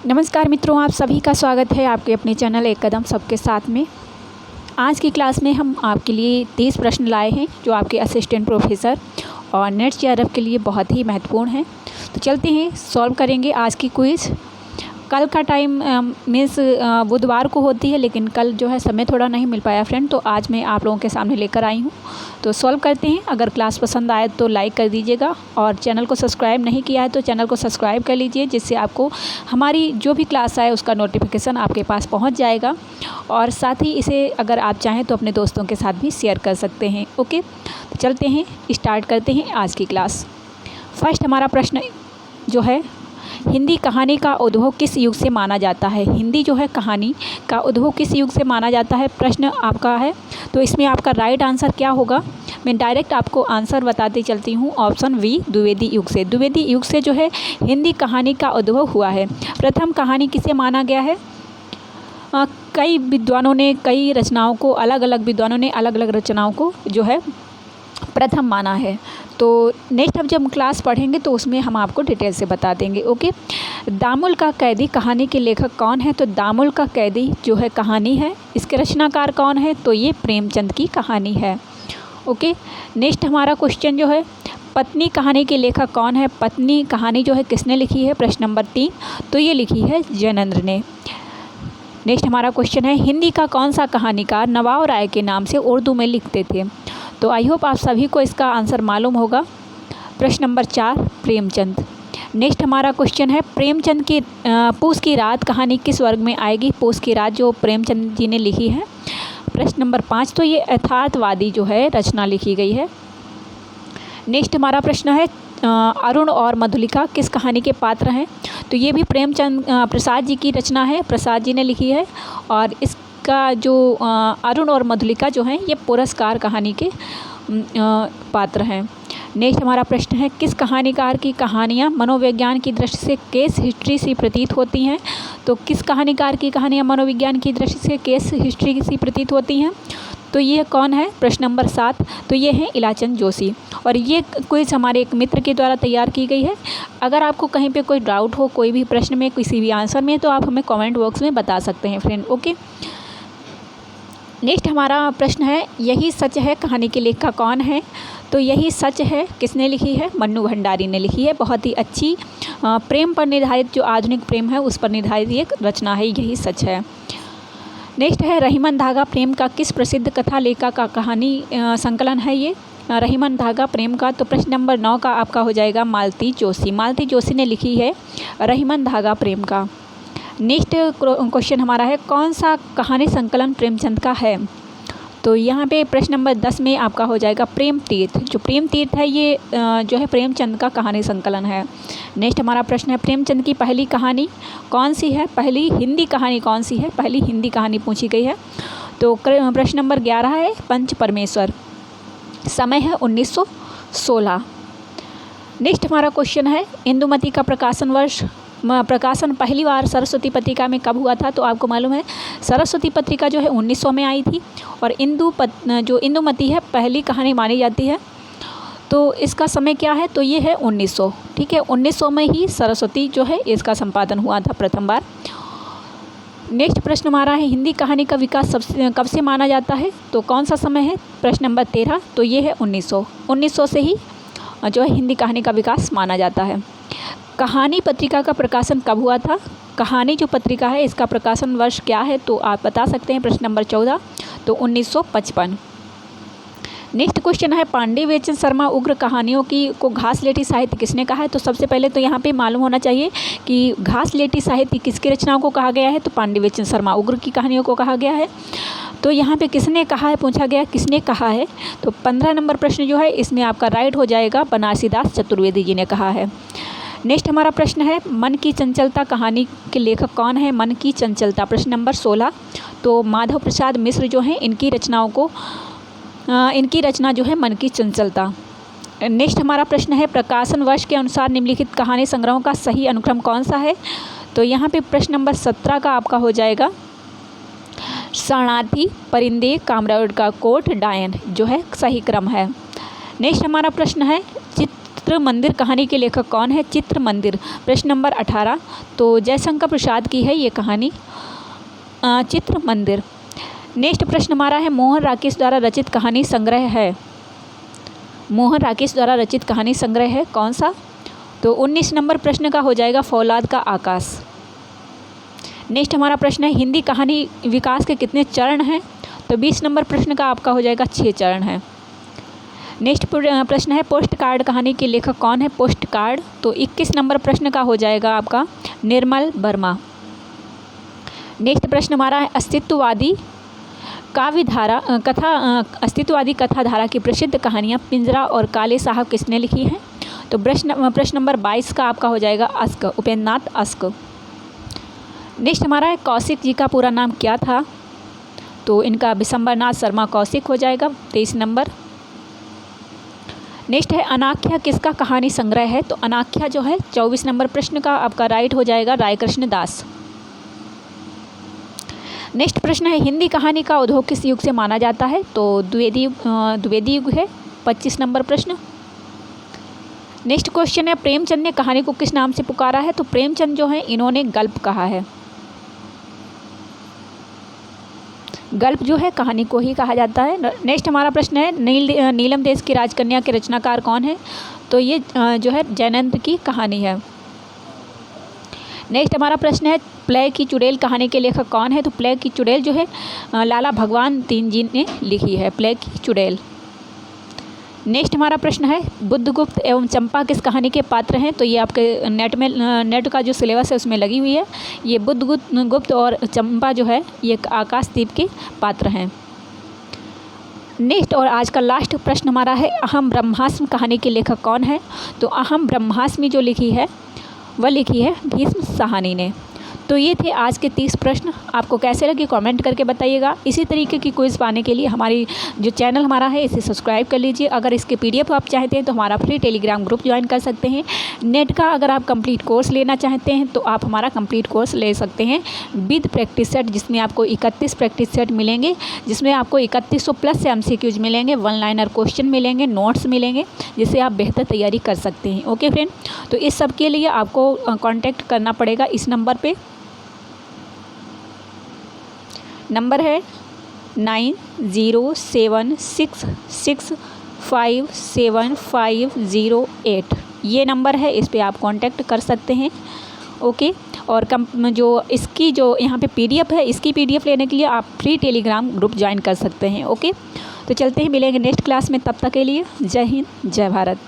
नमस्कार मित्रों, आप सभी का स्वागत है आपके अपने चैनल एक कदम सबके साथ में। आज की क्लास में हम आपके लिए 30 प्रश्न लाए हैं जो आपके असिस्टेंट प्रोफेसर और नेट जेआरएफ के लिए बहुत ही महत्वपूर्ण हैं। तो चलते हैं, सॉल्व करेंगे आज की क्विज़। कल का टाइम मीन्स बुधवार को होती है, लेकिन कल जो है समय थोड़ा नहीं मिल पाया फ्रेंड, तो आज मैं आप लोगों के सामने लेकर आई हूँ। तो सॉल्व करते हैं। अगर क्लास पसंद आए तो लाइक कर दीजिएगा और चैनल को सब्सक्राइब नहीं किया है तो चैनल को सब्सक्राइब कर लीजिए, जिससे आपको हमारी जो भी क्लास आए उसका नोटिफिकेशन आपके पास पहुँच जाएगा। और साथ ही इसे अगर आप चाहें तो अपने दोस्तों के साथ भी शेयर कर सकते हैं। ओके, तो चलते हैं, स्टार्ट करते हैं आज की क्लास। फर्स्ट हमारा प्रश्न जो है, हिंदी कहानी का उद्भव किस युग से माना जाता है। हिंदी जो है कहानी का उद्भव किस युग से माना जाता है, प्रश्न आपका है। तो इसमें आपका राइट आंसर क्या होगा, मैं डायरेक्ट आपको आंसर बताती चलती हूँ। ऑप्शन बी, द्विवेदी युग से। द्विवेदी युग से जो है हिंदी कहानी का उद्भव हुआ है। प्रथम कहानी किसे माना गया है, कई विद्वानों ने कई रचनाओं को अलग अलग रचनाओं को जो है प्रथम माना है। तो नेक्स्ट अब जब हम क्लास पढ़ेंगे तो उसमें हम आपको डिटेल से बता देंगे। ओके, दामुल का कैदी कहानी के लेखक कौन है, तो दामुल का कैदी जो है कहानी है, इसके रचनाकार कौन है, तो ये प्रेमचंद की कहानी है। ओके, नेक्स्ट हमारा क्वेश्चन जो है, पत्नी कहानी के लेखक कौन है। पत्नी कहानी जो है किसने लिखी है, प्रश्न नंबर 3, तो ये लिखी है जैनेंद्र ने। नेक्स्ट हमारा क्वेश्चन है, हिंदी का कौन सा कहानीकार नवाब राय के नाम से उर्दू में लिखते थे। तो आई होप आप सभी को इसका आंसर मालूम होगा। प्रश्न नंबर 4, प्रेमचंद। नेक्स्ट हमारा क्वेश्चन है, प्रेमचंद की पूस की रात कहानी किस वर्ग में आएगी। पूस की रात जो प्रेमचंद जी ने लिखी है। प्रश्न नंबर 5, तो ये यथार्थवादी जो है रचना लिखी गई है। नेक्स्ट हमारा प्रश्न है, अरुण और मधुलिका किस कहानी के पात्र हैं। तो ये भी प्रेमचंद प्रसाद जी की रचना है, प्रसाद जी ने लिखी है। और इसका जो अरुण और मधुलिका जो हैं ये पुरस्कार कहानी के पात्र हैं। नेक्स्ट हमारा प्रश्न है, किस कहानीकार की कहानियाँ मनोविज्ञान की दृष्टि से केस हिस्ट्री सी प्रतीत होती हैं। तो किस कहानीकार की कहानियाँ मनोविज्ञान की दृष्टि से केस हिस्ट्री सी प्रतीत होती हैं, तो ये कौन है, प्रश्न नंबर 7, तो ये है इलाचंद जोशी। और ये क्विज हमारे एक मित्र के द्वारा तैयार की गई है। अगर आपको कहीं पे कोई डाउट हो, कोई भी प्रश्न में, किसी भी आंसर में, तो आप हमें कमेंट बॉक्स में बता सकते हैं फ्रेंड। ओके, नेक्स्ट हमारा प्रश्न है, यही सच है कहानी के लेखक कौन है। तो यही सच है किसने लिखी है, मन्नू भंडारी ने लिखी है। बहुत ही अच्छी प्रेम पर निर्धारित, जो आधुनिक प्रेम है उस पर निर्धारित एक रचना है, यही सच है। नेक्स्ट है, रहीमन धागा प्रेम का किस प्रसिद्ध कथा लेखक का कहानी संकलन है ये, रहीमन धागा प्रेम का। तो प्रश्न नंबर 9 का आपका हो जाएगा मालती जोशी। मालती जोशी ने लिखी है रहीमन धागा प्रेम का। नेक्स्ट क्वेश्चन हमारा है, कौन सा कहानी संकलन प्रेमचंद का है। तो यहाँ पे प्रश्न नंबर 10 में आपका हो जाएगा प्रेम तीर्थ। जो प्रेम तीर्थ है ये जो है प्रेमचंद का कहानी संकलन है। नेक्स्ट हमारा प्रश्न है, प्रेमचंद की पहली कहानी कौन सी है, पहली हिंदी कहानी कौन सी है, पहली हिंदी कहानी पूछी गई है। तो प्रश्न नंबर 11 है, पंच परमेश्वर। समय है 1916। नेक्स्ट हमारा क्वेश्चन है, इंदुमती का प्रकाशन पहली बार सरस्वती पत्रिका में कब हुआ था। तो आपको मालूम है सरस्वती पत्रिका जो है 1900 में आई थी, और जो इंदुमती है पहली कहानी मानी जाती है। तो इसका समय क्या है, तो ये है 1900। ठीक है, 1900 में ही सरस्वती जो है इसका संपादन हुआ था प्रथम बार। नेक्स्ट प्रश्न हमारा है, हिंदी कहानी का विकास कब से माना जाता है। तो कौन सा समय है, प्रश्न नंबर 13, तो ये है 1900 से ही जो है हिंदी कहानी का विकास माना जाता है। कहानी पत्रिका का प्रकाशन कब हुआ था। कहानी जो पत्रिका है इसका प्रकाशन वर्ष क्या है, तो आप बता सकते हैं, प्रश्न नंबर 14, तो 1955। नेक्स्ट क्वेश्चन है, पांडे बेचन शर्मा उग्र कहानियों को घासलेटी साहित्य किसने कहा है। तो सबसे पहले तो यहाँ पे मालूम होना चाहिए कि घासलेटी साहित्य किसकी रचनाओं को कहा गया है। तो पांडे बेचन शर्मा उग्र की कहानियों को कहा गया है। तो यहाँ पे किसने कहा है, पूछा गया किसने कहा है। तो 15 नंबर प्रश्न जो है इसमें आपका राइट हो जाएगा, बनारसीदास चतुर्वेदी जी ने कहा है। नेक्स्ट हमारा प्रश्न है, मन की चंचलता कहानी के लेखक कौन है। मन की चंचलता, प्रश्न नंबर 16, तो माधव प्रसाद मिश्र जो हैं इनकी रचना जो है मन की चंचलता। नेक्स्ट हमारा प्रश्न है, प्रकाशन वर्ष के अनुसार निम्नलिखित कहानी संग्रहों का सही अनुक्रम कौन सा है। तो यहाँ पे प्रश्न नंबर 17 का आपका हो जाएगा शरणार्थी, परिंदे, कामरेड का कोट, डायन जो है सही क्रम है। नेक्स्ट हमारा प्रश्न है, चित्र मंदिर कहानी के लेखक कौन है? चित्र मंदिर, प्रश्न नंबर 18। तो जयशंकर प्रसाद की है ये कहानी चित्र मंदिर। नेक्स्ट प्रश्न हमारा है मोहन राकेश द्वारा रचित कहानी संग्रह है। मोहन राकेश द्वारा रचित कहानी संग्रह है कौन सा? तो 19 नंबर प्रश्न का हो जाएगा फौलाद का आकाश। नेक्स्ट हमारा प्रश्न है हिंदी कहानी विकास के कितने चरण हैं? तो 20 नंबर प्रश्न का आपका हो जाएगा 6 चरण है। नेक्स्ट प्रश्न है पोस्ट कार्ड कहानी के लेखक कौन है? पोस्ट कार्ड, तो 21 नंबर प्रश्न का हो जाएगा आपका निर्मल वर्मा। नेक्स्ट प्रश्न हमारा है अस्तित्ववादी कथा धारा की प्रसिद्ध कहानियाँ पिंजरा और काले साहब किसने लिखी हैं? तो प्रश्न नंबर 22 का आपका हो जाएगा अस्क, उपेंद्रनाथ अस्क। नेक्स्ट हमारा है कौशिक जी का पूरा नाम क्या था? तो इनका बिशंबरनाथ शर्मा कौशिक हो जाएगा, 23 नंबर। नेक्स्ट है अनाख्या किसका कहानी संग्रह है? तो अनाख्या जो है 24 नंबर प्रश्न का आपका राइट हो जाएगा रायकृष्ण दास। नेक्स्ट प्रश्न है हिंदी कहानी का उद्भव किस युग से माना जाता है? तो द्विवेदी युग है, 25 नंबर प्रश्न। नेक्स्ट क्वेश्चन है प्रेमचंद ने कहानी को किस नाम से पुकारा है? तो प्रेमचंद जो है इन्होंने गल्प कहा है। गल्प जो है कहानी को ही कहा जाता है। नेक्स्ट हमारा प्रश्न है नीलम देश की राजकन्या के रचनाकार कौन है? तो ये जो है जैनेन्द्र की कहानी है। नेक्स्ट हमारा प्रश्न है प्लेग की चुड़ैल कहानी के लेखक कौन है? तो प्लेग की चुड़ैल जो है लाला भगवान तीन जी ने लिखी है, प्लेग की चुड़ैल। नेक्स्ट हमारा प्रश्न है बुद्धगुप्त एवं चंपा किस कहानी के पात्र हैं? तो ये आपके नेट का जो सिलेबस है उसमें लगी हुई है। ये बुद्धगुप्त और चंपा जो है ये आकाशदीप के पात्र हैं। नेक्स्ट और आज का लास्ट प्रश्न हमारा है अहम ब्रह्मास्त्र कहानी के लेखक कौन है? तो अहम ब्रह्मास्त्र जो लिखी है वह लिखी है भीष्म साहनी ने। तो ये थे आज के 30 प्रश्न। आपको कैसे लगे कमेंट करके बताइएगा। इसी तरीके की क्विज़ पाने के लिए हमारी जो चैनल हमारा है इसे सब्सक्राइब कर लीजिए। अगर इसके PDF आप चाहते हैं तो हमारा फ्री टेलीग्राम ग्रुप ज्वाइन कर सकते हैं। नेट का अगर आप कंप्लीट कोर्स लेना चाहते हैं तो आप हमारा कंप्लीट कोर्स ले सकते हैं विद प्रैक्टिस सेट, जिसमें आपको 31 प्रैक्टिस सेट मिलेंगे, जिसमें आपको 3100 प्लस से MCQs मिलेंगे, 1 लाइनर क्वेश्चन मिलेंगे, नोट्स मिलेंगे, जिससे आप बेहतर तैयारी कर सकते हैं। ओके फ्रेंड, तो इस सब के लिए आपको कॉन्टैक्ट करना पड़ेगा इस नंबर पर। नंबर है 9076657508। ये नंबर है, इस पे आप कांटेक्ट कर सकते हैं। ओके, और जो इसकी जो यहाँ पे PDF है, इसकी PDF लेने के लिए आप फ्री टेलीग्राम ग्रुप ज्वाइन कर सकते हैं। ओके, तो चलते हैं, मिलेंगे नेक्स्ट क्लास में। तब तक के लिए जय हिंद, जय भारत।